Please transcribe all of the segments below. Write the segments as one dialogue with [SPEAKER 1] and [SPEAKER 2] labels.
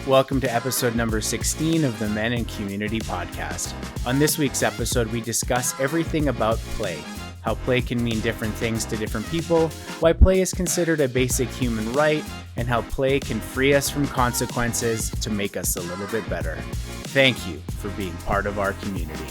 [SPEAKER 1] Welcome to episode number 16 of the Men and Community podcast. On this week's episode, we discuss everything about play, how play can mean different things to different people, why play is considered a basic human right, and how play can free us from consequences to make us a little bit better. Thank you for being part of our community.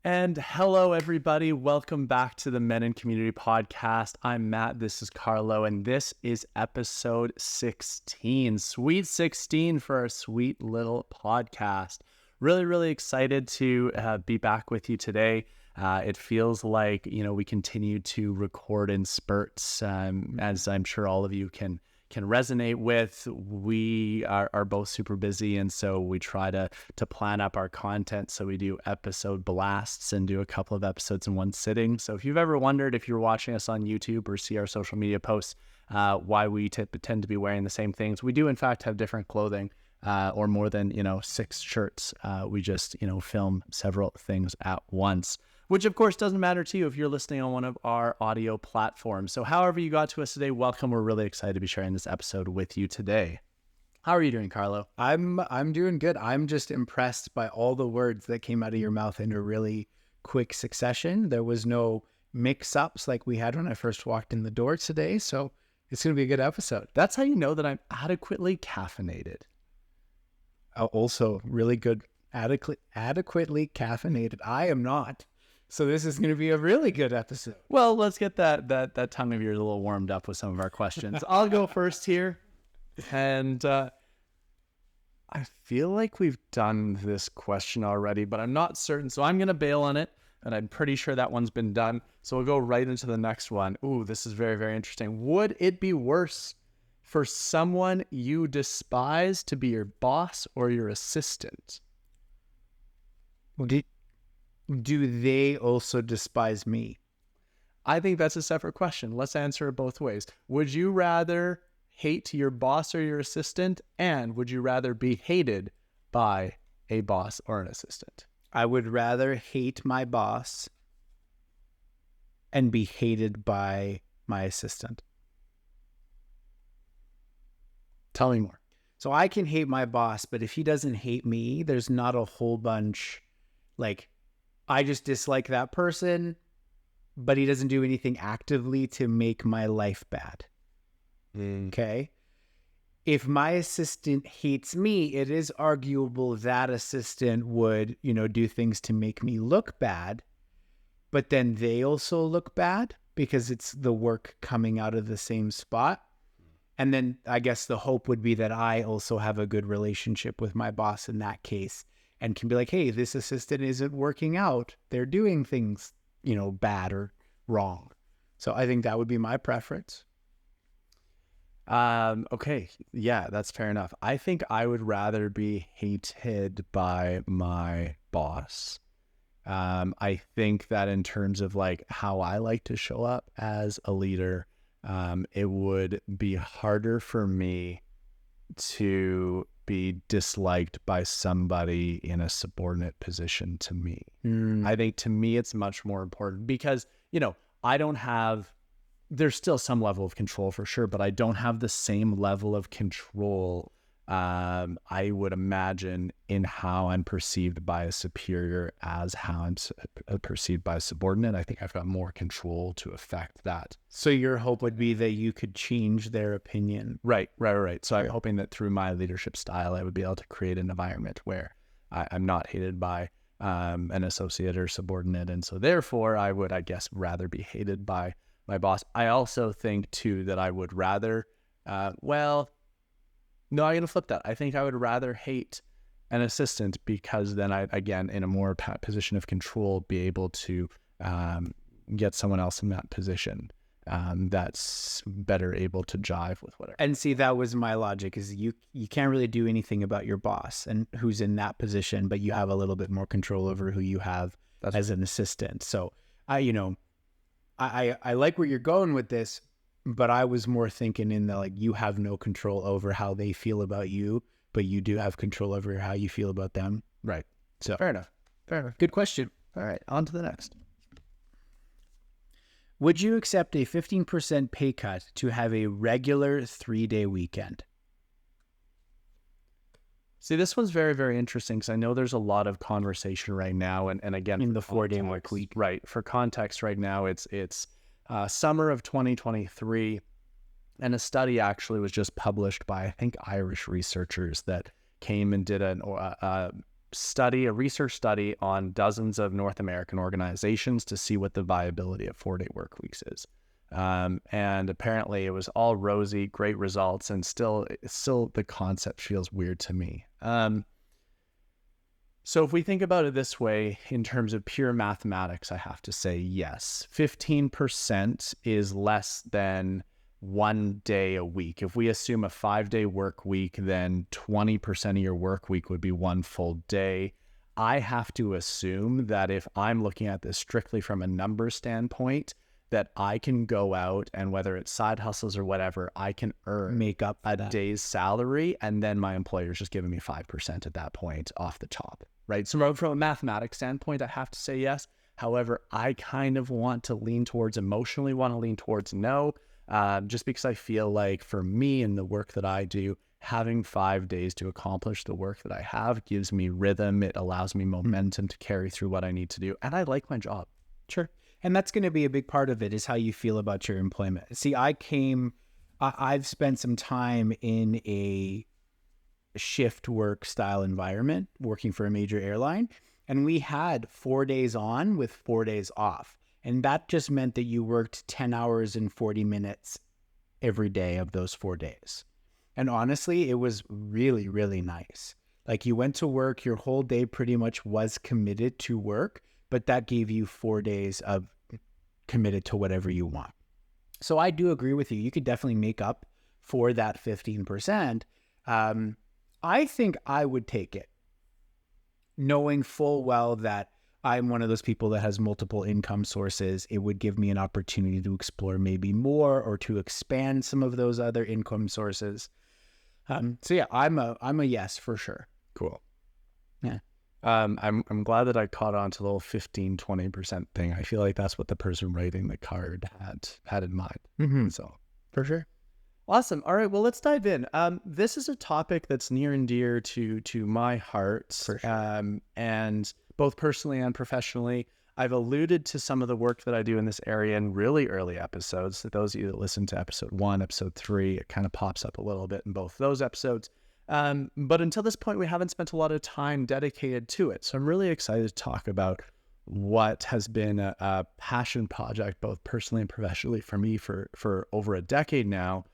[SPEAKER 2] And hello, everybody. Welcome back to the Men and Community podcast. I'm Matt. This is Carlo, and this is episode 16. Sweet 16 for our sweet little podcast. Really excited to be back with you today. It feels like, we continue to record in spurts, as I'm sure all of you can resonate with. We are both super busy, and so we try to plan up our content. So we do episode blasts and do a couple of episodes in one sitting. So if you've ever wondered, if you're watching us on YouTube or see our social media posts, why we tend to be wearing the same things, we do in fact have different clothing, or more than 6 shirts. We just film several things at once, which of course doesn't matter to you if you're listening on one of our audio platforms. So however you got to us today, welcome. We're really excited to be sharing this episode with you today. How are you doing, Carlo?
[SPEAKER 1] I'm doing good. I'm just impressed by all the words that came out of your mouth in a really quick succession. There was no mix-ups like we had when I first walked in the door today, so it's going to be a good episode.
[SPEAKER 2] That's how you know that I'm adequately caffeinated.
[SPEAKER 1] Also, really good, adequately caffeinated. I am not. So this is going to be a really good episode.
[SPEAKER 2] Well, let's get that tongue of yours a little warmed up with some of our questions. I'll go first here. And I feel like we've done this question already, but I'm not certain. So I'm going to bail on it, and I'm pretty sure that one's been done. So we'll go right into the next one. Ooh, this is very interesting. Would it be worse for someone you despise to be your boss or your assistant?
[SPEAKER 1] Do they also despise me?
[SPEAKER 2] I think that's a separate question. Let's answer it both ways. Would you rather hate your boss or your assistant? And would you rather be hated by a boss or an assistant?
[SPEAKER 1] I would rather hate my boss and be hated by my assistant.
[SPEAKER 2] Tell me more.
[SPEAKER 1] So I can hate my boss, but if he doesn't hate me, there's not a whole bunch, I just dislike that person, but he doesn't do anything actively to make my life bad. Okay? If my assistant hates me, it is arguable that assistant would, do things to make me look bad, but then they also look bad because it's the work coming out of the same spot. And then I guess the hope would be that I also have a good relationship with my boss in that case, and can be like, hey, this assistant isn't working out. They're doing things, bad or wrong. So I think that would be my preference.
[SPEAKER 2] Okay. Yeah, that's fair enough. I think I would rather be hated by my boss. I think that in terms of how I like to show up as a leader, it would be harder for me to be disliked by somebody in a subordinate position to me. I think to me it's much more important because, I don't have, there's still some level of control for sure, but I don't have the same level of control, I would imagine, in how I'm perceived by a superior as how I'm perceived by a subordinate. I think I've got more control to affect that.
[SPEAKER 1] So your hope would be that you could change their opinion.
[SPEAKER 2] Right. So I'm hoping that through my leadership style, I would be able to create an environment where I'm not hated by an associate or subordinate. And so therefore I would, I guess, rather be hated by my boss. I also think too that I would rather, no, I'm going to flip that. I think I would rather hate an assistant because then I, again, in a more position of control, be able to get someone else in that position that's better able to jive with whatever.
[SPEAKER 1] And see, that was my logic, is you can't really do anything about your boss and who's in that position, but you have a little bit more control over who you have as an assistant. So I like where you're going with this, but I was more thinking in the, you have no control over how they feel about you, but you do have control over how you feel about them.
[SPEAKER 2] Right.
[SPEAKER 1] So
[SPEAKER 2] Fair enough.
[SPEAKER 1] Good question.
[SPEAKER 2] All right. On to the next.
[SPEAKER 1] Would you accept a 15% pay cut to have a regular 3-day weekend?
[SPEAKER 2] See, this one's very, very interesting because I know there's a lot of conversation right now. And again,
[SPEAKER 1] In
[SPEAKER 2] for
[SPEAKER 1] the 4-day
[SPEAKER 2] context,
[SPEAKER 1] work week.
[SPEAKER 2] right? For context right now, it's summer of 2023. And a study actually was just published by, I think, Irish researchers that came and did a research study on dozens of North American organizations to see what the viability of 4-day work weeks is. And apparently it was all rosy, great results, and still the concept feels weird to me. So if we think about it this way, in terms of pure mathematics, I have to say yes. 15% is less than 1 day a week. If we assume a 5-day work week, then 20% of your work week would be 1 full day. I have to assume that if I'm looking at this strictly from a number standpoint, that I can go out and whether it's side hustles or whatever, I can
[SPEAKER 1] Make up
[SPEAKER 2] a day's salary, and then my employer's just giving me 5% at that point off the top, right? So from a mathematics standpoint, I have to say yes. However, I kind of want to lean towards no, just because I feel like for me and the work that I do, having 5 days to accomplish the work that I have gives me rhythm. It allows me momentum to carry through what I need to do. And I like my job.
[SPEAKER 1] Sure. And that's going to be a big part of it is how you feel about your employment. See, I've spent some time in a shift work style environment working for a major airline, and we had 4 days on with 4 days off. And that just meant that you worked 10 hours and 40 minutes every day of those 4 days. And honestly, it was really, really nice. Like you went to work, your whole day pretty much was committed to work, but that gave you 4 days of committed to whatever you want. So I do agree with you. You could definitely make up for that 15%. I think I would take it, knowing full well that I'm one of those people that has multiple income sources. It would give me an opportunity to explore maybe more or to expand some of those other income sources. So yeah, I'm a yes for sure.
[SPEAKER 2] Cool.
[SPEAKER 1] Yeah.
[SPEAKER 2] I'm glad that I caught on to the little 15-20% thing. I feel like that's what the person writing the card had in mind.
[SPEAKER 1] Mm-hmm.
[SPEAKER 2] So
[SPEAKER 1] For sure.
[SPEAKER 2] awesome. All right, well, let's dive in. This is a topic that's near and dear to my heart.
[SPEAKER 1] For sure.
[SPEAKER 2] And both personally and professionally. I've alluded to some of the work that I do in this area in really early episodes. So those of you that listen to episode 1, episode 3, it kind of pops up a little bit in both those episodes. But until this point, we haven't spent a lot of time dedicated to it. So I'm really excited to talk about what has been a passion project, both personally and professionally for me for over a decade now.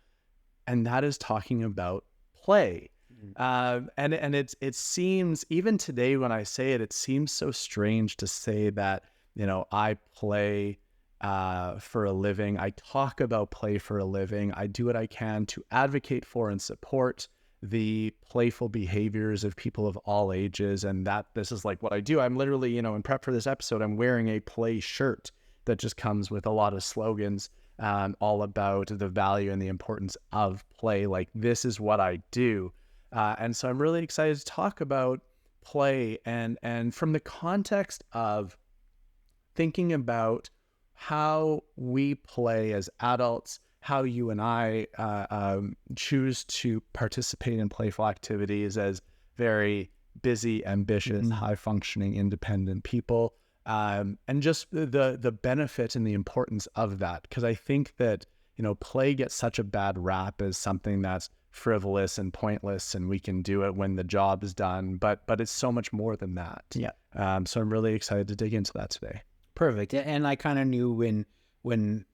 [SPEAKER 2] And that is talking about play. And it seems, even today when I say it, it seems so strange to say that, I play for a living. I talk about play for a living. I do what I can to advocate for and support the playful behaviors of people of all ages. And that this is like what I do. I'm literally, in prep for this episode, I'm wearing a play shirt that just comes with a lot of slogans all about the value and the importance of play. Like, this is what I do. And so I'm really excited to talk about play and from the context of thinking about how we play as adults, how you and I choose to participate in playful activities as very busy, ambitious, high-functioning, independent people, and just the benefit and the importance of that. Because I think that, play gets such a bad rap as something that's frivolous and pointless, and we can do it when the job is done, but it's so much more than that.
[SPEAKER 1] Yeah.
[SPEAKER 2] So I'm really excited to dig into that today.
[SPEAKER 1] Perfect. And I kind of knew when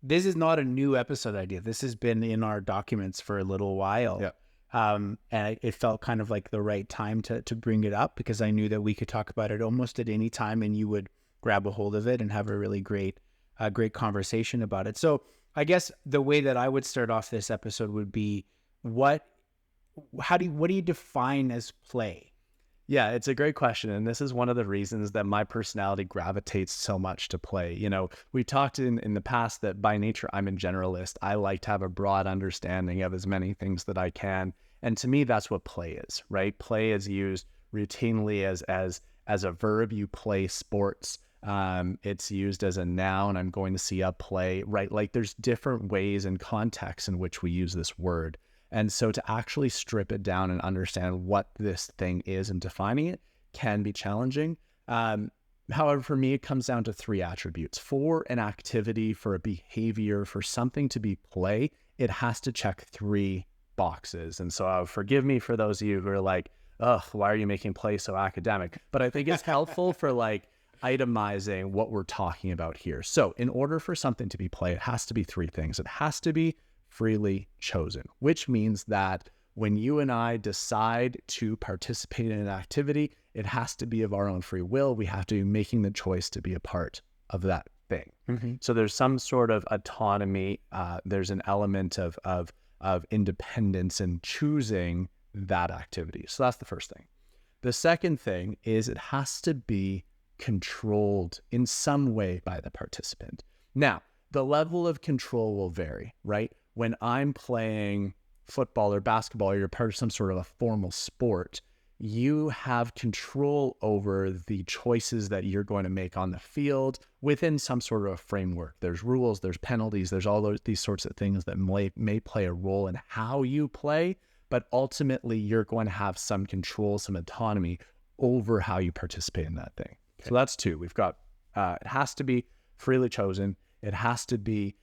[SPEAKER 1] this is not a new episode idea. This has been in our documents for a little while.
[SPEAKER 2] Yeah.
[SPEAKER 1] And it felt kind of like the right time to bring it up, because I knew that we could talk about it almost at any time and you would grab a hold of it and have a really great conversation about it. So I guess the way that I would start off this episode would be, what do you define as play?
[SPEAKER 2] Yeah, it's a great question. And this is one of the reasons that my personality gravitates so much to play. We talked in the past that by nature, I'm a generalist. I like to have a broad understanding of as many things that I can. And to me, that's what play is, right? Play is used routinely as a verb. You play sports. It's used as a noun. I'm going to see a play, right? Like there's different ways and contexts in which we use this word. And so to actually strip it down and understand what this thing is and defining it can be challenging. However, for me, it comes down to three attributes. For an activity, for a behavior, for something to be play, it has to check three boxes. And so forgive me for those of you who are like, ugh, why are you making play so academic? But I think it's helpful for like itemizing what we're talking about here. So in order for something to be play, it has to be three things. It has to be freely chosen, which means that when you and I decide to participate in an activity, it has to be of our own free will. We have to be making the choice to be a part of that thing. Mm-hmm. So there's some sort of autonomy. There's an element of independence in choosing that activity. So that's the first thing. The second thing is it has to be controlled in some way by the participant. Now, the level of control will vary, right? When I'm playing football or basketball, or you're part of some sort of a formal sport, you have control over the choices that you're going to make on the field within some sort of a framework. There's rules, there's penalties, there's all these sorts of things that may play a role in how you play, but ultimately you're going to have some control, some autonomy over how you participate in that thing. Okay. So that's two. We've got, it has to be freely chosen. It has to be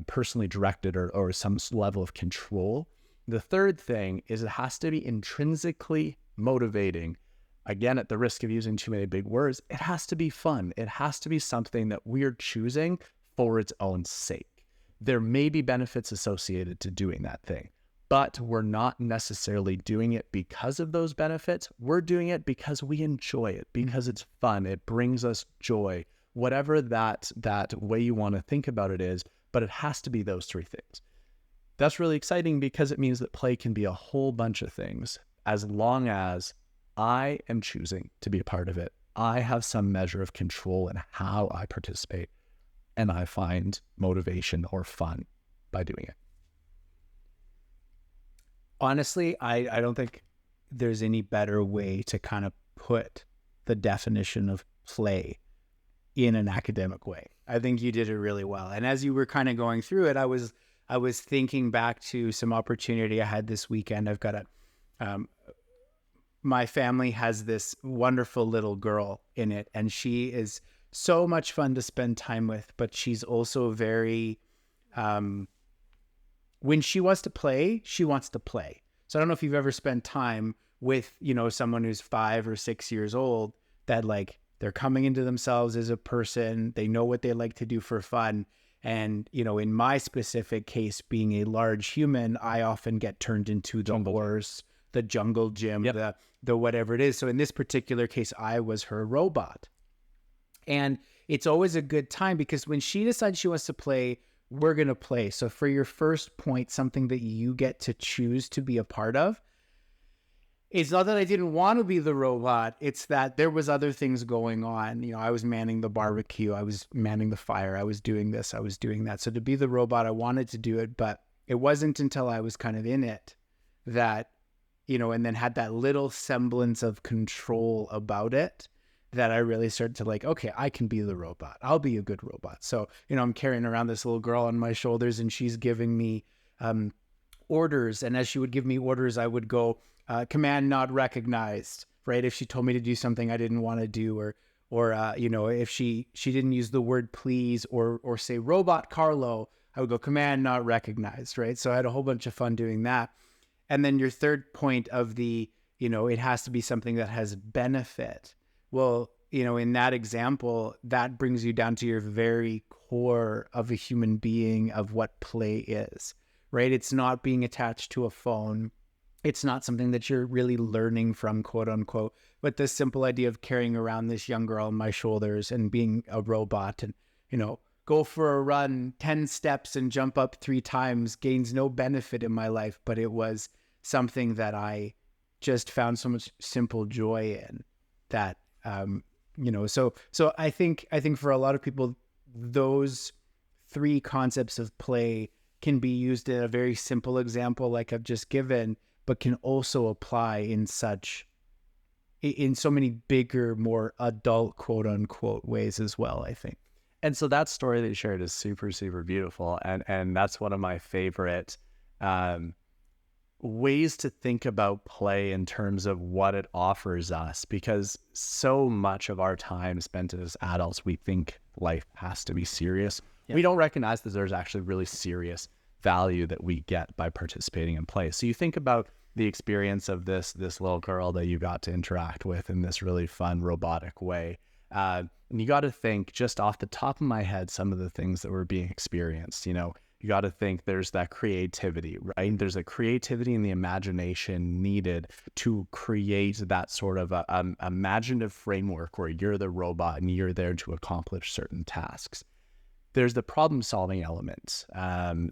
[SPEAKER 2] personally directed or some level of control. The third thing is it has to be intrinsically motivating. Again, at the risk of using too many big words, it has to be fun. It has to be something that we're choosing for its own sake. There may be benefits associated to doing that thing, but we're not necessarily doing it because of those benefits. We're doing it because we enjoy it, because it's fun. It brings us joy, whatever that way you want to think about it is, but it has to be those three things. That's really exciting because it means that play can be a whole bunch of things as long as I am choosing to be a part of it. I have some measure of control in how I participate, and I find motivation or fun by doing it.
[SPEAKER 1] Honestly, I don't think there's any better way to kind of put the definition of play in an academic way. I think you did it really well. And as you were kind of going through it, I was thinking back to some opportunity I had this weekend. I've got my family has this wonderful little girl in it, and she is so much fun to spend time with, but she's also very, when she wants to play, she wants to play. So I don't know if you've ever spent time with, someone who's 5 or 6 years old that like they're coming into themselves as a person. They know what they like to do for fun. And, in my specific case, being a large human, I often get turned into the horse, the jungle gym, yep. the whatever it is. So in this particular case, I was her robot. And it's always a good time because when she decides she wants to play, we're going to play. So for your first point, something that you get to choose to be a part of, it's not that I didn't want to be the robot. It's that there was other things going on. I was manning the barbecue. I was manning the fire. I was doing this. I was doing that. So to be the robot, I wanted to do it, but it wasn't until I was kind of in it that, and then had that little semblance of control about it that I really started to like, okay, I can be the robot. I'll be a good robot. So, I'm carrying around this little girl on my shoulders and she's giving me orders. And as she would give me orders, I would go, command not recognized, right? If she told me to do something I didn't want to do, or if she didn't use the word please or say robot Carlo, I would go command not recognized, right? So I had a whole bunch of fun doing that. And then your third point of the, it has to be something that has benefit. Well, in that example, that brings you down to your very core of a human being of what play is, right? It's not being attached to a phone. It's not something that you're really learning from, quote unquote, but the simple idea of carrying around this young girl on my shoulders and being a robot and, go for a run 10 steps and jump up 3 times gains no benefit in my life, but it was something that I just found so much simple joy in that, so I think for a lot of people, those 3 concepts of play can be used in a very simple example like I've just given, but can also apply in such in so many bigger, more adult, quote unquote, ways as well, I think.
[SPEAKER 2] And so that story that you shared is super, super beautiful. And that's one of my favorite ways to think about play in terms of what it offers us, because so much of our time spent as adults, we think life has to be serious. We don't recognize that there's actually really serious value that we get by participating in play. So you think about the experience of this little girl that you got to interact with in this really fun robotic way. And you got to think, just off the top of my head, some of the things that were being experienced. You got to think there's that creativity, right? There's a creativity and the imagination needed to create that sort of a imaginative framework where you're the robot and you're there to accomplish certain tasks. There's the problem-solving element.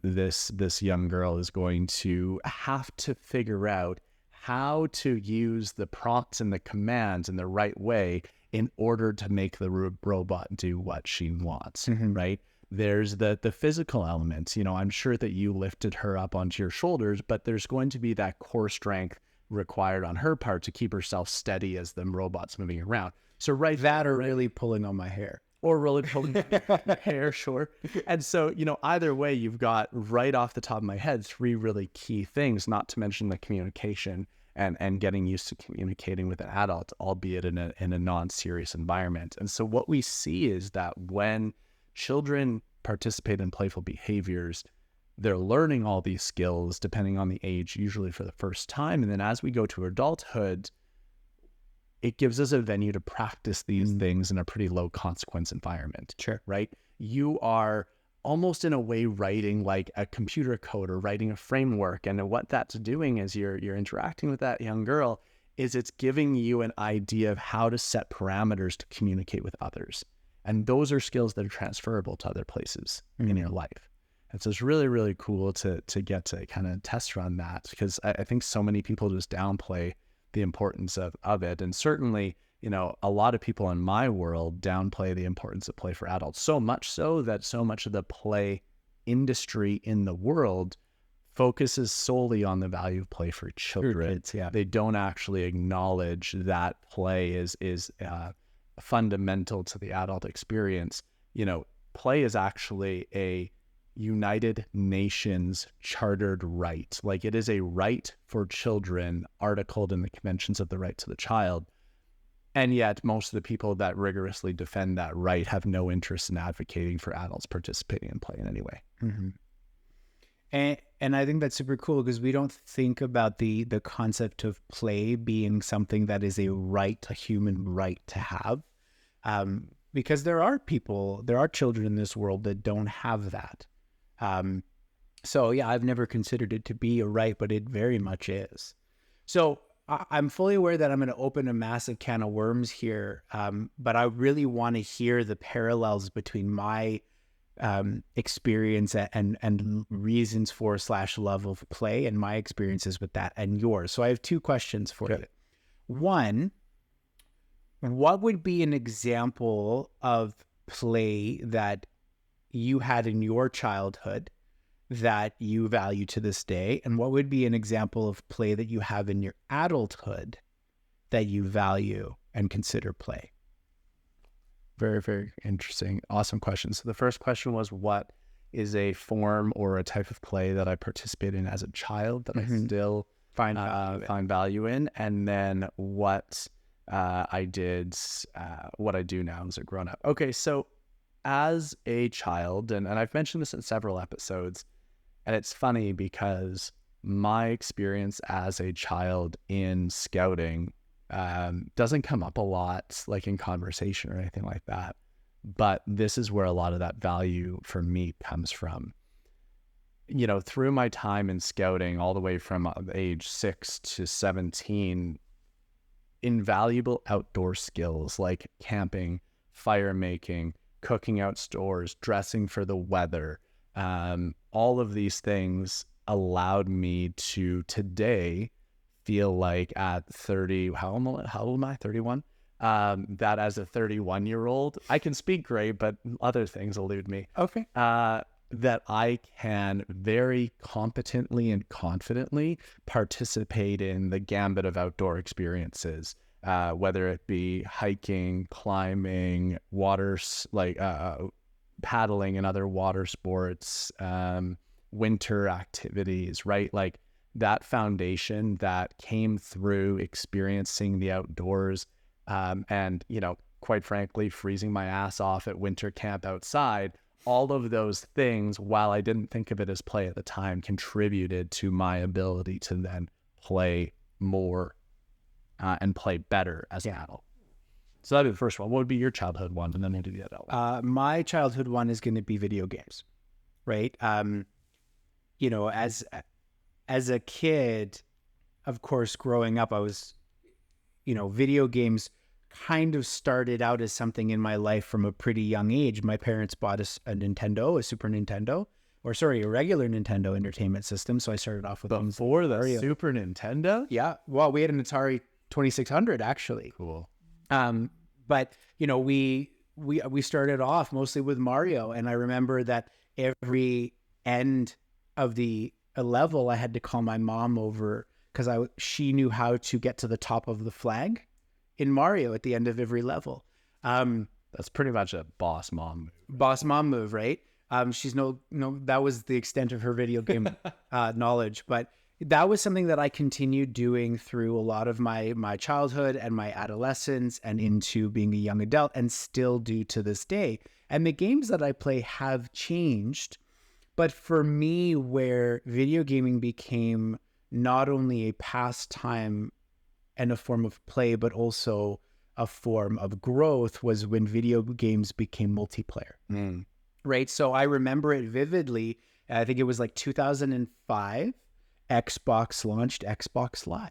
[SPEAKER 2] This young girl is going to have to figure out how to use the prompts and the commands in the right way in order to make the robot do what she wants, right? There's the physical elements. I'm sure that you lifted her up onto your shoulders, but there's going to be that core strength required on her part to keep herself steady as the robot's moving around. So
[SPEAKER 1] really pulling on my hair.
[SPEAKER 2] Or really pulling my hair, sure. And so, either way, you've got, right off the top of my head, 3 really key things, not to mention the communication and getting used to communicating with an adult, albeit in a non-serious environment. And so what we see is that when children participate in playful behaviors, they're learning all these skills depending on the age, usually for the first time. And then as we go to adulthood, it gives us a venue to practice these things in a pretty low consequence environment.
[SPEAKER 1] Sure.
[SPEAKER 2] Right? You are almost in a way writing like a computer code or writing a framework. And what that's doing as you're interacting with that young girl is it's giving you an idea of how to set parameters to communicate with others. And those are skills that are transferable to other places in your life. And so it's really, really cool to get to kind of test run that, because I think so many people just downplay the importance of it. And certainly, a lot of people in my world downplay the importance of play for adults, so much so that so much of the play industry in the world focuses solely on the value of play for children.
[SPEAKER 1] Kids, yeah.
[SPEAKER 2] They don't actually acknowledge that play is fundamental to the adult experience. Play is actually a United Nations chartered right. Like, it is a right for children articled in the Conventions of the Rights of the Child. And yet most of the people that rigorously defend that right have no interest in advocating for adults participating in play in any way.
[SPEAKER 1] And I think that's super cool, because we don't think about the concept of play being something that is a right, a human right to have. Because there are children in this world that don't have that. So yeah, I've never considered it to be a right, but it very much is. So I'm fully aware that I'm going to open a massive can of worms here. But I really want to hear the parallels between my experience and reasons for / love of play and my experiences with that and yours. So I have 2 questions for you. One, what would be an example of play that you had in your childhood that you value to this day? And what would be an example of play that you have in your adulthood that you value and consider play?
[SPEAKER 2] Very, very interesting. Awesome question. So the first question was, what is a form or a type of play that I participated in as a child that I still find value in? And then what I did, what I do now as a grown up. Okay, so as a child, and I've mentioned this in several episodes, and it's funny because my experience as a child in scouting doesn't come up a lot, like in conversation or anything like that. But this is where a lot of that value for me comes from. Through my time in scouting, all the way from age 6 to 17, invaluable outdoor skills like camping, fire making, cooking outdoors, dressing for the weather, all of these things allowed me to today feel like at 30, how old am I? 31? That as a 31-year-old, I can speak great, but other things elude me.
[SPEAKER 1] Okay.
[SPEAKER 2] That I can very competently and confidently participate in the gambit of outdoor experiences. whether it be hiking, climbing, paddling and other water sports, winter activities, right? Like that foundation that came through experiencing the outdoors, and, quite frankly, freezing my ass off at winter camp outside. All of those things, while I didn't think of it as play at the time, contributed to my ability to then play more and play better as an adult. So that'd be the first one. What would be your childhood one? And then we'll do the adult one.
[SPEAKER 1] My childhood one is going to be video games, right? As a kid, of course, growing up, I was, video games kind of started out as something in my life from a pretty young age. My parents bought us a Nintendo, a Super Nintendo, a regular Nintendo Entertainment System. So I started off with
[SPEAKER 2] before the Super Nintendo.
[SPEAKER 1] Yeah, well, we had an Atari 2600 actually.
[SPEAKER 2] Cool.
[SPEAKER 1] But we started off mostly with Mario, and I remember that every end of the level, I had to call my mom over because she knew how to get to the top of the flag in Mario at the end of every level.
[SPEAKER 2] That's pretty much a boss mom move.
[SPEAKER 1] Boss mom move, right? She's that was the extent of her video game knowledge, but that was something that I continued doing through a lot of my childhood and my adolescence and into being a young adult, and still do to this day. And the games that I play have changed, but for me, where video gaming became not only a pastime and a form of play, but also a form of growth, was when video games became multiplayer. Right? So I remember it vividly. I think it was like 2005, Xbox launched Xbox Live.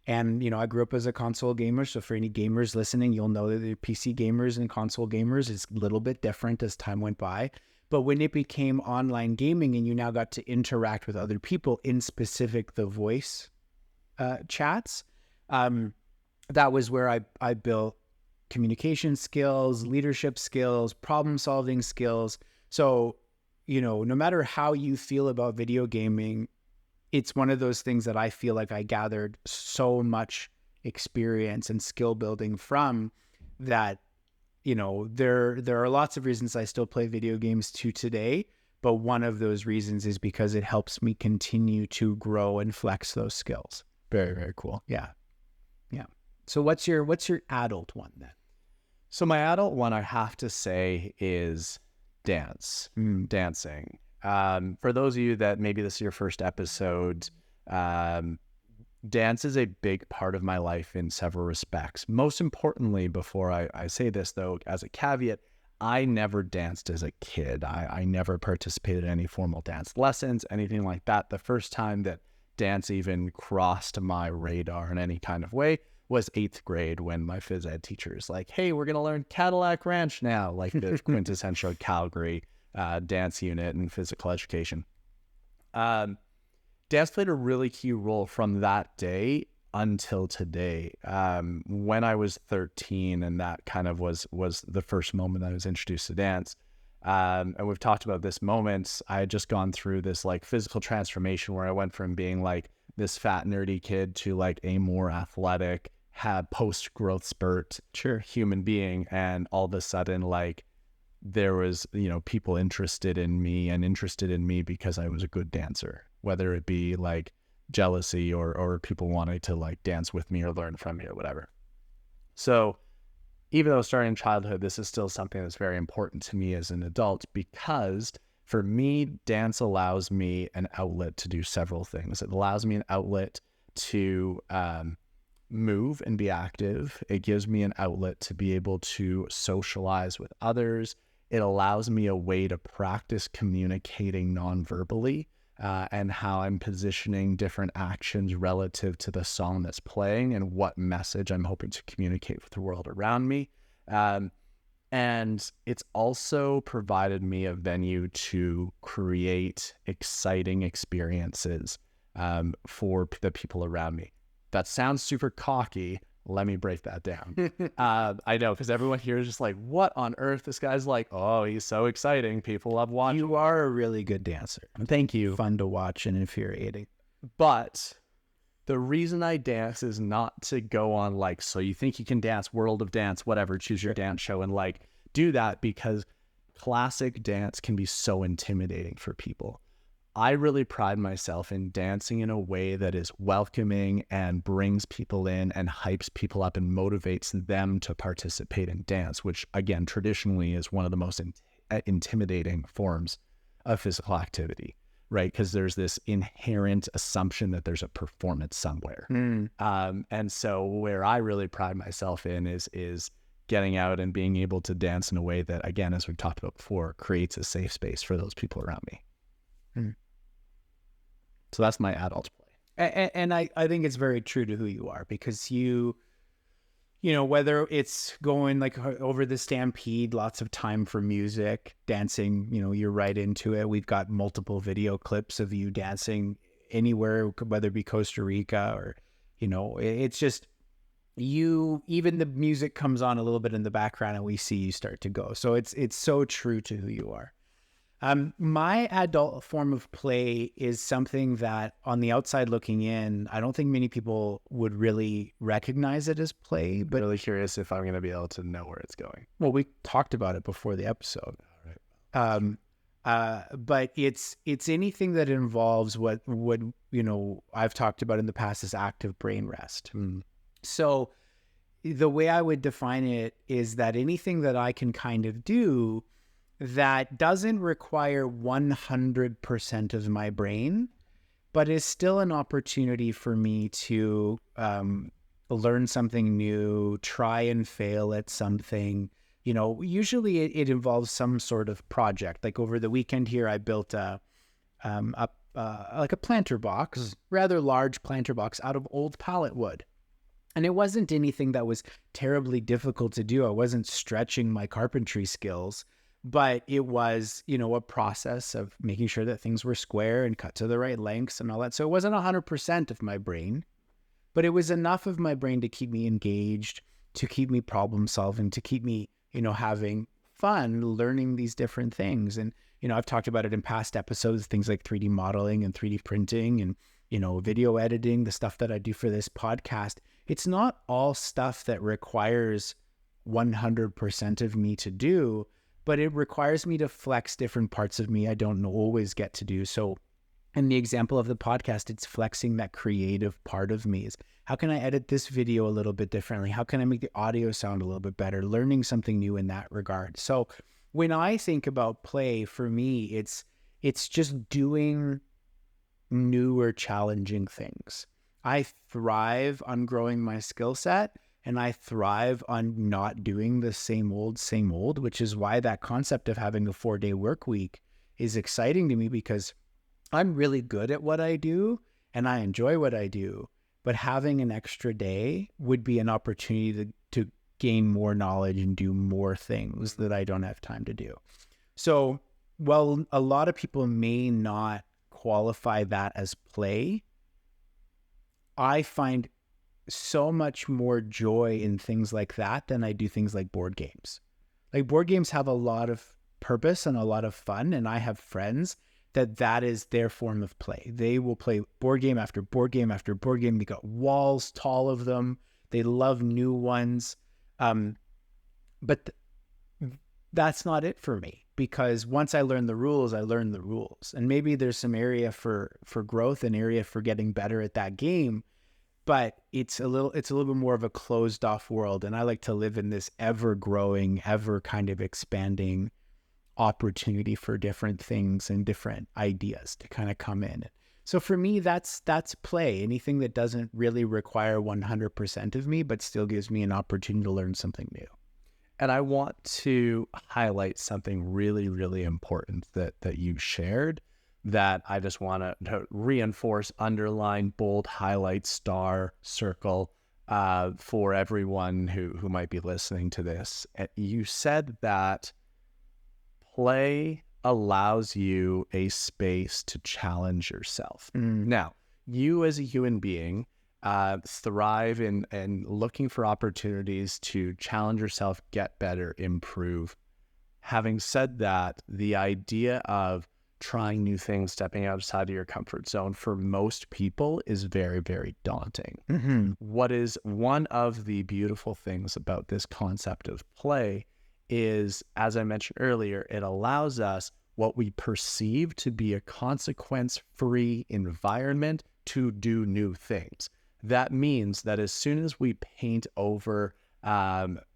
[SPEAKER 1] And, I grew up as a console gamer. So for any gamers listening, you'll know that the PC gamers and console gamers is a little bit different as time went by. But when it became online gaming and you now got to interact with other people, in specific, the voice chats, that was where I built communication skills, leadership skills, problem solving skills. So, no matter how you feel about video gaming, it's one of those things that I feel like I gathered so much experience and skill building from that, there are lots of reasons I still play video games to today. But one of those reasons is because it helps me continue to grow and flex those skills.
[SPEAKER 2] Very, very cool.
[SPEAKER 1] Yeah. Yeah. So what's your adult one then?
[SPEAKER 2] So my adult one, I have to say, is dancing. For those of you that maybe this is your first episode, dance is a big part of my life in several respects. Most importantly, before I say this though, as a caveat, I never danced as a kid. I never participated in any formal dance lessons, anything like that. The first time that dance even crossed my radar in any kind of way was 8th grade, when my phys ed teacher is like, hey, we're going to learn Cadillac Ranch now, like the quintessential Calgary dance unit and physical education. Dance played a really key role from that day until today. When I was 13, and that kind of was the first moment I was introduced to dance. And we've talked about this moment. I had just gone through this like physical transformation where I went from being like this fat nerdy kid to like a more athletic, had post-growth spurt human being. And all of a sudden, like, there was, people interested in me because I was a good dancer, whether it be like jealousy or people wanting to like dance with me or learn from me or whatever. So even though starting in childhood, this is still something that's very important to me as an adult, because for me, dance allows me an outlet to do several things. It allows me an outlet to move and be active. It gives me an outlet to be able to socialize with others. It allows me a way to practice communicating non-verbally, and how I'm positioning different actions relative to the song that's playing and what message I'm hoping to communicate with the world around me. And it's also provided me a venue to create exciting experiences for the people around me. That sounds super cocky. Let me break that down. I know, because everyone here is just like, what on earth? This guy's like, oh, he's so exciting. People love watching.
[SPEAKER 1] You are a really good dancer.
[SPEAKER 2] Thank you.
[SPEAKER 1] Fun to watch and infuriating.
[SPEAKER 2] But the reason I dance is not to go on like, so you think you can dance, World of Dance, whatever, choose your dance show and like do that, because classic dance can be so intimidating for people. I really pride myself in dancing in a way that is welcoming and brings people in and hypes people up and motivates them to participate in dance, which again, traditionally is one of the most intimidating forms of physical activity, right? Because there's this inherent assumption that there's a performance somewhere. And so where I really pride myself in is getting out and being able to dance in a way that, again, as we've talked about before, creates a safe space for those people around me. So that's my adult play.
[SPEAKER 1] And I think it's very true to who you are, because you know, whether it's going like over the Stampede, lots of time for music, dancing, you know, you're right into it. We've got multiple video clips of you dancing anywhere, whether it be Costa Rica or, you know, it's just you, even the music comes on a little bit in the background and we see you start to go. So it's so true to who you are. My adult form of play is something that on the outside looking in, I don't think many people would really recognize it as play, but
[SPEAKER 2] Really curious if I'm going to be able to know where it's going.
[SPEAKER 1] well, we talked about it before the episode.
[SPEAKER 2] All right.
[SPEAKER 1] But it's anything that involves what you know, I've talked about in the past as active brain rest. So the way I would define it is that anything that I can kind of do that doesn't require 100% of my brain, but is still an opportunity for me to learn something new, try and fail at something. You know, usually it involves some sort of project. Like over the weekend here, I built like a planter box, rather large planter box out of old pallet wood. And it wasn't anything that was terribly difficult to do. I wasn't stretching my carpentry skills, but it was, you know, a process of making sure that things were square and cut to the right lengths and all that. So it wasn't 100% of my brain, but it was enough of my brain to keep me engaged, to keep me problem solving, to keep me, you know, having fun learning these different things. And, you know, I've talked about it in past episodes, things like 3D modeling and 3D printing and, you know, video editing, the stuff that I do for this podcast. It's not all stuff that requires 100% of me to do, but it requires me to flex different parts of me I don't always get to do. So in the example of the podcast, it's flexing that creative part of me. Is how can I edit this video a little bit differently? How can I make the audio sound a little bit better? Learning something new in that regard. So when I think about play, for me, it's just doing new or challenging things. I thrive on growing my skill set, and I thrive on not doing the same old, which is why that concept of having a 4-day work week is exciting to me, because I'm really good at what I do and I enjoy what I do, but having an extra day would be an opportunity to gain more knowledge and do more things that I don't have time to do. So while a lot of people may not qualify that as play, I find so much more joy in things like that than I do things like board games. Like board games have a lot of purpose and a lot of fun, and I have friends that is their form of play. They will play board game after board game after board game. They got walls tall of them. They love new ones. But that's not it for me, because once I learn the rules, I learn the rules. And maybe there's some area for growth, an area for getting better at that game, but it's a little bit more of a closed off world. And I like to live in this ever growing, ever kind of expanding opportunity for different things and different ideas to kind of come in. So for me, that's play. Anything that doesn't really require 100% of me, but still gives me an opportunity to learn something new.
[SPEAKER 2] And I want to highlight something really, really important that you shared, that I just want to reinforce, underline, bold, highlight, star, circle for everyone who might be listening to this. You said that play allows you a space to challenge yourself. Now, you as a human being thrive in looking for opportunities to challenge yourself, get better, improve. Having said that, the idea of trying new things, stepping outside of your comfort zone for most people is very, very daunting.
[SPEAKER 1] Mm-hmm.
[SPEAKER 2] What is one of the beautiful things about this concept of play is, as I mentioned earlier, it allows us what we perceive to be a consequence-free environment to do new things. That means that as soon as we paint over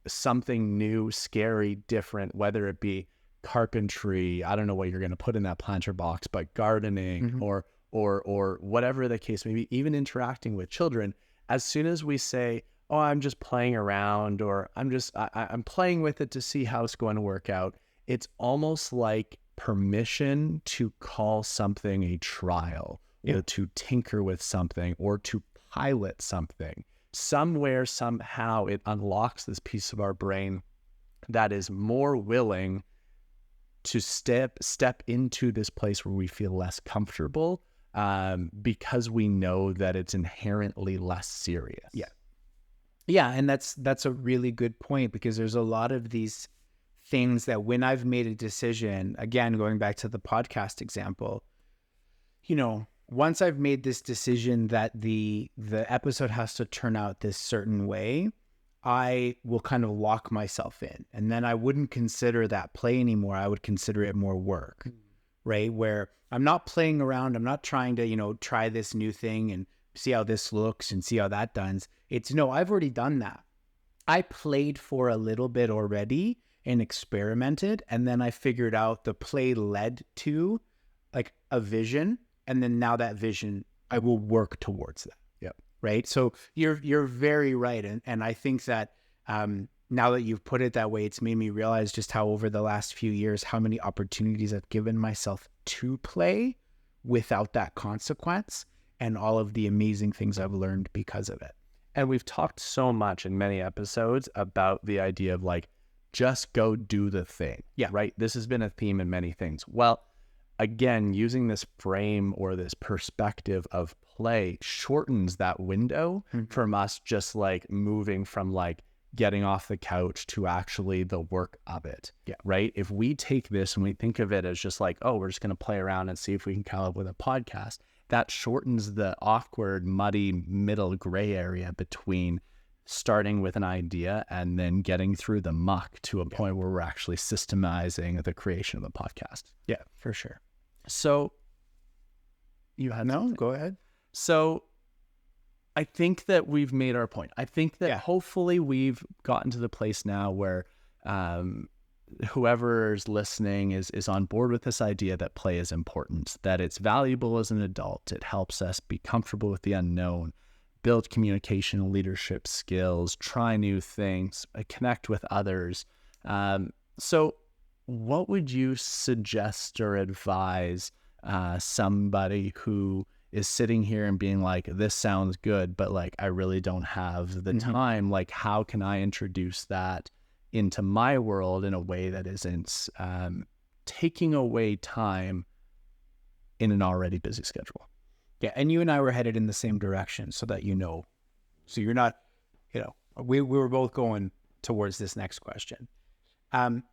[SPEAKER 2] something new, scary, different, whether it be carpentry, I don't know what you're going to put in that planter box, but gardening,
[SPEAKER 1] Mm-hmm.
[SPEAKER 2] or whatever the case may be, even interacting with children, as soon as we say, oh, I'm just playing around, or I'm playing with it to see how it's going to work out, it's almost like permission to call something a trial, or to tinker with something, or to pilot something. Somewhere, somehow, it unlocks this piece of our brain that is more willing to step into this place where we feel less comfortable, because we know that it's inherently less serious.
[SPEAKER 1] Yeah, and that's a really good point, because there's a lot of these things that when I've made a decision, again, going back to the podcast example, once I've made this decision that the episode has to turn out this certain way, I will kind of lock myself in, and then I wouldn't consider that play anymore. I would consider it more work, right? Where I'm not playing around. I'm not trying to, try this new thing and see how this looks and see how that does. It's no, I've already done that. I played for a little bit already and experimented, and then I figured out the play led to like a vision, and then now that vision, I will work towards that.
[SPEAKER 2] Yep.
[SPEAKER 1] Right. So you're very right. And I think that now that you've put it that way, it's made me realize just how over the last few years, how many opportunities I've given myself to play without that consequence, and all of the amazing things I've learned because of it.
[SPEAKER 2] And we've talked so much in many episodes about the idea of like, just go do the thing.
[SPEAKER 1] Yeah.
[SPEAKER 2] Right. This has been a theme in many things. Well, again, using this frame or this perspective of play shortens that window from us just like moving from like getting off the couch to actually the work of it.
[SPEAKER 1] Yeah.
[SPEAKER 2] Right. If we take this and we think of it as just like, oh, we're just going to play around and see if we can come up with a podcast, that shortens the awkward, muddy middle gray area between starting with an idea and then getting through the muck to a point where we're actually systemizing the creation of a podcast.
[SPEAKER 1] Yeah, for sure.
[SPEAKER 2] So you had something?
[SPEAKER 1] Go ahead.
[SPEAKER 2] So I think that we've made our point. I think that
[SPEAKER 1] Yeah.
[SPEAKER 2] hopefully we've gotten to the place now where whoever's listening is on board with this idea that play is important, that it's valuable as an adult. It helps us be comfortable with the unknown, build communication and leadership skills, try new things, connect with others. So what would you suggest or advise somebody who is sitting here and being like, this sounds good, but like, I really don't have the time. Like, how can I introduce that into my world in a way that isn't taking away time in an already busy schedule?
[SPEAKER 1] Yeah, and you and I were headed in the same direction, so that so you're not, we were both going towards this next question. And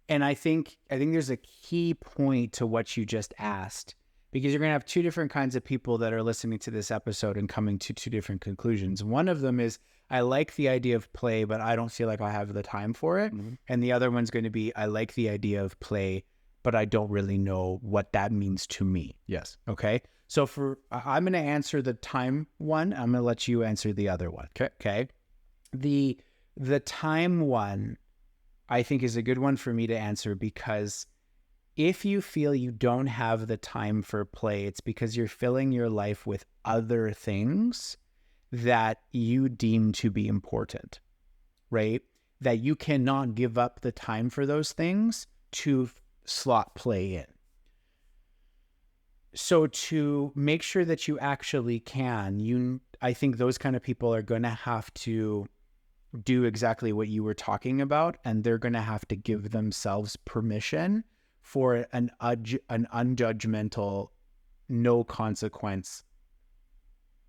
[SPEAKER 1] I think there's a key point to what you just asked, because you're going to have two different kinds of people that are listening to this episode and coming to two different conclusions. One of them is, I like the idea of play, but I don't feel like I have the time for it. And the other one's going to be, I like the idea of play, but I don't really know what that means to me.
[SPEAKER 2] Yes.
[SPEAKER 1] Okay. So I'm going to answer the time one. I'm going to let you answer the other one. Okay. The time one, I think, is a good one for me to answer, because if you feel you don't have the time for play, it's because you're filling your life with other things that you deem to be important, right? That you cannot give up the time for those things to slot play in. So to make sure that you actually can, I think those kind of people are going to have to do exactly what you were talking about, and they're going to have to give themselves permission for an unjudgmental, no consequence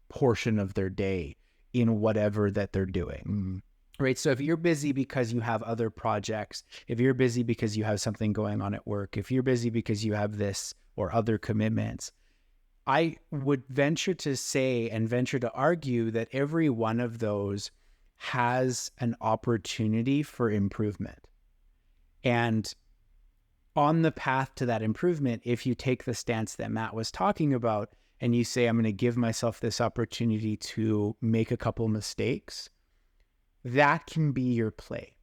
[SPEAKER 1] portion of their day in whatever that they're doing. Right. So if you're busy because you have other projects, if you're busy because you have something going on at work, if you're busy because you have this or other commitments. I would venture to say and venture to argue that every one of those has an opportunity for improvement. And on the path to that improvement, if you take the stance that Matt was talking about and you say, I'm going to give myself this opportunity to make a couple mistakes, that can be your play,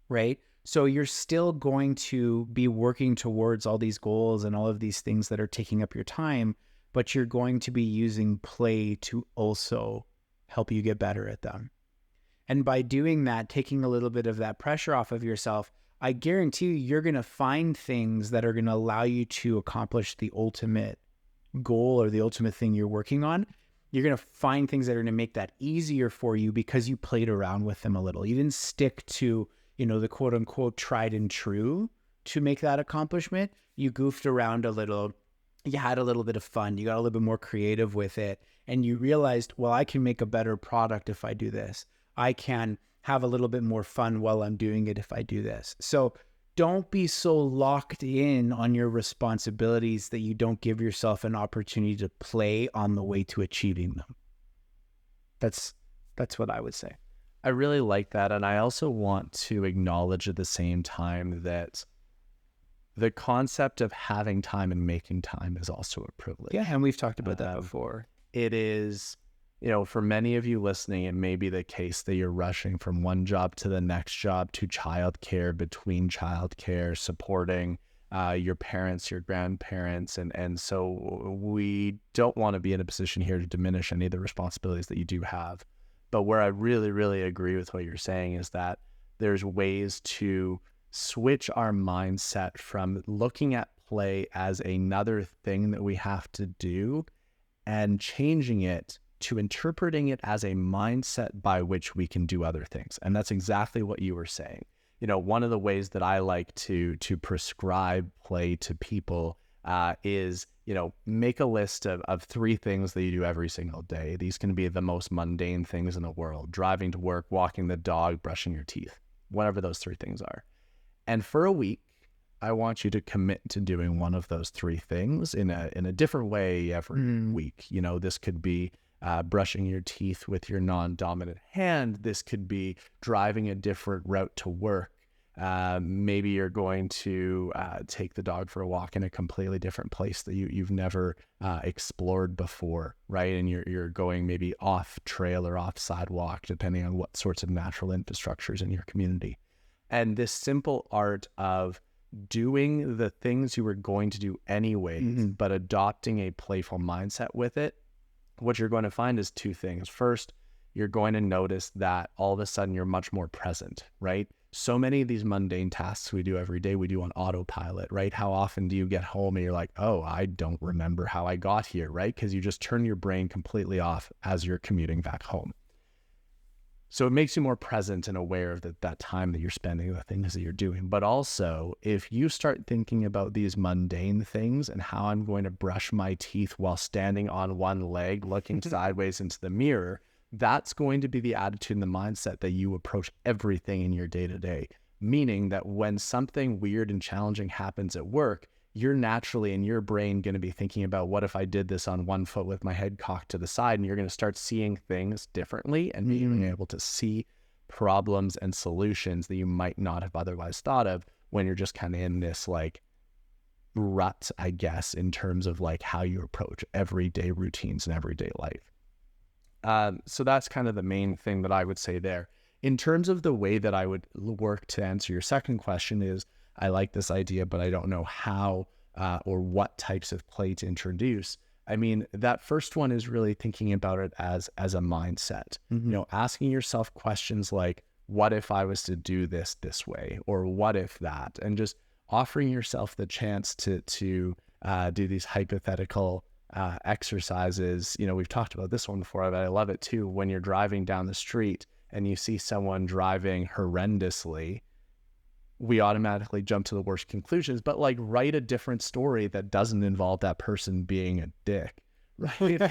[SPEAKER 1] right? So you're still going to be working towards all these goals and all of these things that are taking up your time, but you're going to be using play to also help you get better at them. And by doing that, taking a little bit of that pressure off of yourself, I guarantee you're going to find things that are going to allow you to accomplish the ultimate goal or the ultimate thing you're working on. You're going to find things that are going to make that easier for you because you played around with them a little. You didn't stick to, the quote unquote tried and true to make that accomplishment. You goofed around a little. You had a little bit of fun. You got a little bit more creative with it. And you realized, well, I can make a better product if I do this. I can have a little bit more fun while I'm doing it if I do this. So don't be so locked in on your responsibilities that you don't give yourself an opportunity to play on the way to achieving them. That's what I would say.
[SPEAKER 2] I really like that. And I also want to acknowledge at the same time that the concept of having time and making time is also a privilege.
[SPEAKER 1] Yeah, and we've talked about that before.
[SPEAKER 2] It is, for many of you listening, it may be the case that you're rushing from one job to the next job, to childcare, between childcare, supporting your parents, your grandparents. And so we don't want to be in a position here to diminish any of the responsibilities that you do have. But where I really, really agree with what you're saying is that there's ways to switch our mindset from looking at play as another thing that we have to do and changing it to interpreting it as a mindset by which we can do other things. And that's exactly what you were saying. One of the ways that I like to prescribe play to people is, make a list of 3 things that you do every single day. These can be the most mundane things in the world: driving to work, walking the dog, brushing your teeth, whatever those 3 things are. And for a week, I want you to commit to doing one of those 3 things in a different way every week. This could be brushing your teeth with your non-dominant hand. This could be driving a different route to work. Maybe you're going to take the dog for a walk in a completely different place that you've never explored before, right? And you're going maybe off trail or off sidewalk, depending on what sorts of natural infrastructures in your community. And this simple art of doing the things you were going to do anyways, but adopting a playful mindset with it, what you're going to find is 2 things. First, you're going to notice that all of a sudden you're much more present, right? So many of these mundane tasks we do every day, we do on autopilot, right? How often do you get home and you're like, oh, I don't remember how I got here, right? Because you just turn your brain completely off as you're commuting back home. So it makes you more present and aware of that time that you're spending, the things that you're doing. But also, if you start thinking about these mundane things and how I'm going to brush my teeth while standing on one leg, looking sideways into the mirror, that's going to be the attitude and the mindset that you approach everything in your day-to-day. Meaning that when something weird and challenging happens at work, you're naturally in your brain going to be thinking about, what if I did this on one foot with my head cocked to the side? And you're going to start seeing things differently and being able to see problems and solutions that you might not have otherwise thought of when you're just kind of in this rut, I guess, in terms of how you approach everyday routines and everyday life. So that's kind of the main thing that I would say there. In terms of the way that I would work to answer your second question is, I like this idea, but I don't know how or what types of play to introduce. I mean, that first one is really thinking about it as a mindset. Asking yourself questions like, what if I was to do this way? Or what if that? And just offering yourself the chance to do these hypothetical exercises. We've talked about this one before, but I love it too. When you're driving down the street and you see someone driving horrendously, we automatically jump to the worst conclusions, but write a different story that doesn't involve that person being a dick, right?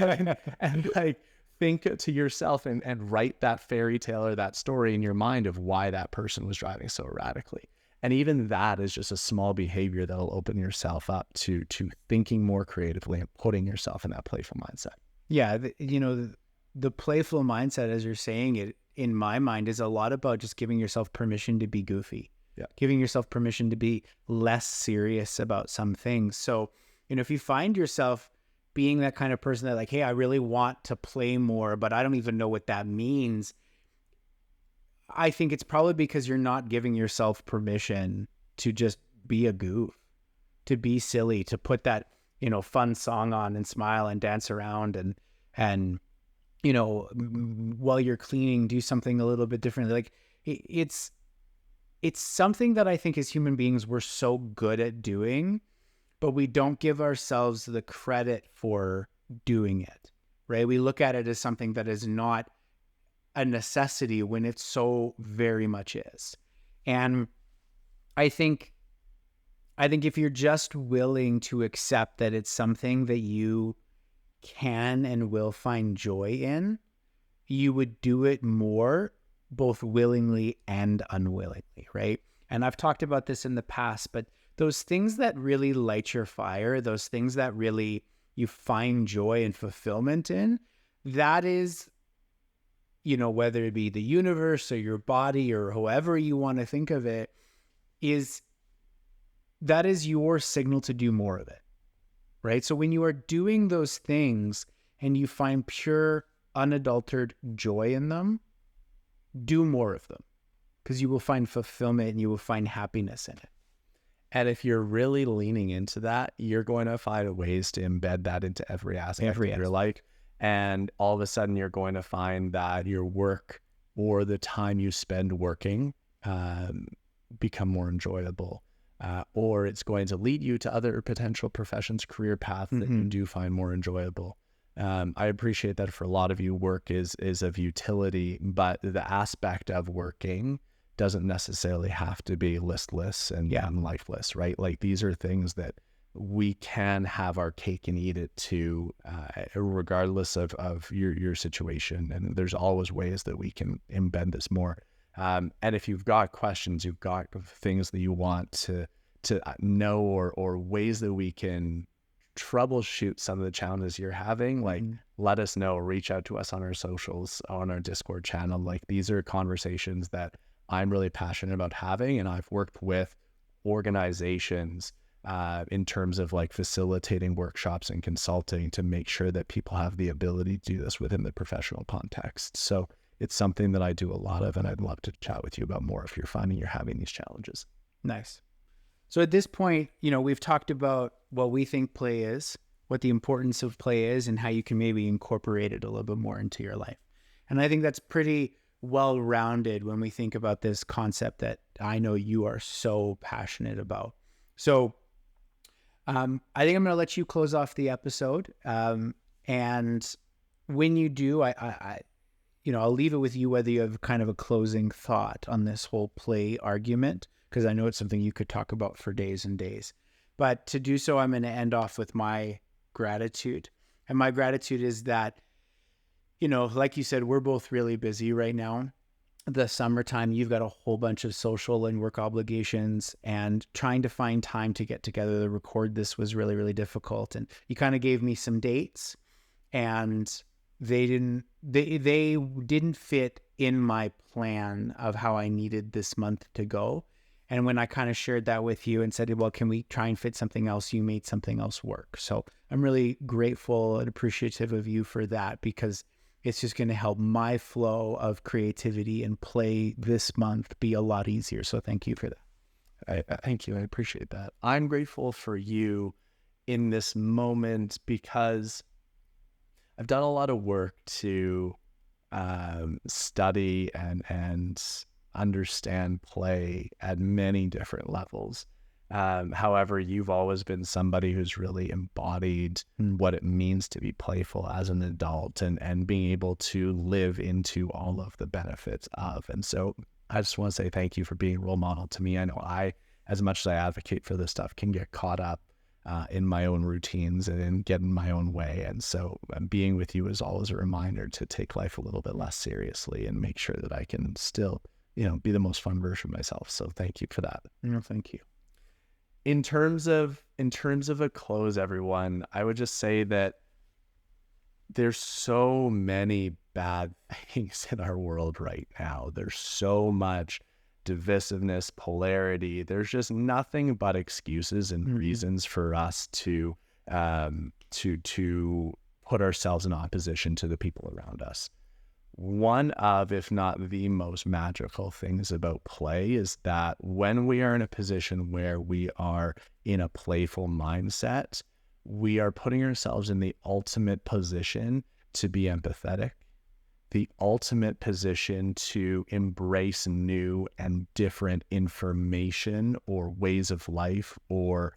[SPEAKER 2] and think to yourself and write that fairy tale or that story in your mind of why that person was driving so erratically. And even that is just a small behavior that'll open yourself up to thinking more creatively and putting yourself in that playful mindset.
[SPEAKER 1] Yeah, the playful mindset, as you're saying it, in my mind, is a lot about just giving yourself permission to be goofy.
[SPEAKER 2] Yeah.
[SPEAKER 1] Giving yourself permission to be less serious about some things. So, if you find yourself being that kind of person that like, hey, I really want to play more, but I don't even know what that means, I think it's probably because you're not giving yourself permission to just be a goof, to be silly, to put that, fun song on and smile and dance around and, while you're cleaning, do something a little bit differently. Like it's something that I think as human beings, we're so good at doing, but we don't give ourselves the credit for doing it, right? We look at it as something that is not a necessity when it so very much is. And I think if you're just willing to accept that it's something that you can and will find joy in, you would do it more, both willingly and unwillingly, right? And I've talked about this in the past, but those things that really light your fire, those things that really you find joy and fulfillment in, that is, whether it be the universe or your body or however you want to think of it, that is your signal to do more of it, right? So when you are doing those things and you find pure, unadulterated joy in them, do more of them, because you will find fulfillment and you will find happiness in it.
[SPEAKER 2] And if you're really leaning into that, you're going to find ways to embed that into every aspect of your life. And all of a sudden, you're going to find that your work or the time you spend working become more enjoyable. Or it's going to lead you to other potential professions, career paths that you do find more enjoyable. I appreciate that for a lot of you, work is of utility, but the aspect of working doesn't necessarily have to be listless and lifeless, right? Like these are things that we can have our cake and eat it too, regardless of your situation. And there's always ways that we can embed this more. And if you've got questions, you've got things that you want to know or ways that we can troubleshoot some of the challenges you're having, like let us know, reach out to us on our socials, on our Discord channel. Like these are conversations that I'm really passionate about having, and I've worked with organizations in terms of like facilitating workshops and consulting to make sure that people have the ability to do this within the professional context. So it's something that I do a lot of, and I'd love to chat with you about more if you're finding you're having these challenges.
[SPEAKER 1] Nice. So at this point, we've talked about what we think play is, what the importance of play is, and how you can maybe incorporate it a little bit more into your life. And I think that's pretty well-rounded when we think about this concept that I know you are so passionate about. So I think I'm going to let you close off the episode. And when you do, I'll leave it with you whether you have kind of a closing thought on this whole play argument, because I know it's something you could talk about for days and days. But to do so, I'm going to end off with my gratitude. And my gratitude is that, like you said, we're both really busy right now. The summertime, you've got a whole bunch of social and work obligations, and trying to find time to get together to record this was really, really difficult. And you kind of gave me some dates, and they didn't fit in my plan of how I needed this month to go. And when I kind of shared that with you and said, well, can we try and fit something else? You made something else work. So I'm really grateful and appreciative of you for that, because it's just going to help my flow of creativity and play this month be a lot easier. So thank you for that.
[SPEAKER 2] Thank you. I appreciate that. I'm grateful for you in this moment because I've done a lot of work to study and understand play at many different levels. However, you've always been somebody who's really embodied what it means to be playful as an adult and being able to live into all of the benefits of. And so I just want to say thank you for being a role model to me. I know as much as I advocate for this stuff, can get caught up in my own routines and get in my own way. And so being with you is always a reminder to take life a little bit less seriously and make sure that I can still be the most fun version of myself. So thank you for that.
[SPEAKER 1] No, thank you.
[SPEAKER 2] In terms of a close, everyone, I would just say that there's so many bad things in our world right now. There's so much divisiveness, polarity. There's just nothing but excuses and reasons for us to put ourselves in opposition to the people around us. One of, if not the most magical things about play is that when we are in a position where we are in a playful mindset, we are putting ourselves in the ultimate position to be empathetic, the ultimate position to embrace new and different information or ways of life or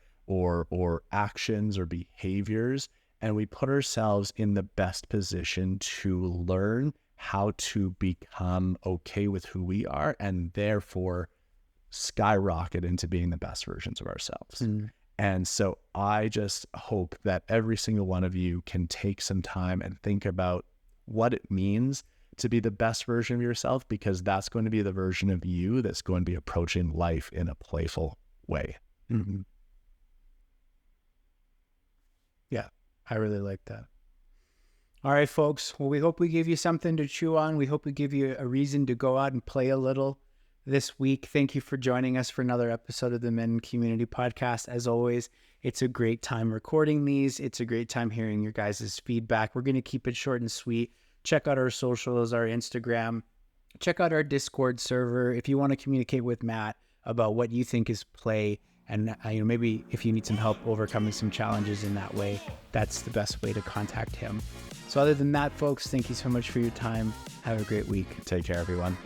[SPEAKER 2] actions or behaviors. And we put ourselves in the best position to learn how to become okay with who we are and therefore skyrocket into being the best versions of ourselves. And so I just hope that every single one of you can take some time and think about what it means to be the best version of yourself, because that's going to be the version of you that's going to be approaching life in a playful way.
[SPEAKER 1] Yeah, I really like that. All right, folks. Well, we hope we give you something to chew on. We hope we give you a reason to go out and play a little this week. Thank you for joining us for another episode of the Men Community Podcast. As always, it's a great time recording these. It's a great time hearing your guys' feedback. We're going to keep it short and sweet. Check out our socials, our Instagram. Check out our Discord server if you want to communicate with Matt about what you think is play. And maybe if you need some help overcoming some challenges in that way, that's the best way to contact him. So other than that, folks, thank you so much for your time. Have a great week.
[SPEAKER 2] Take care, everyone.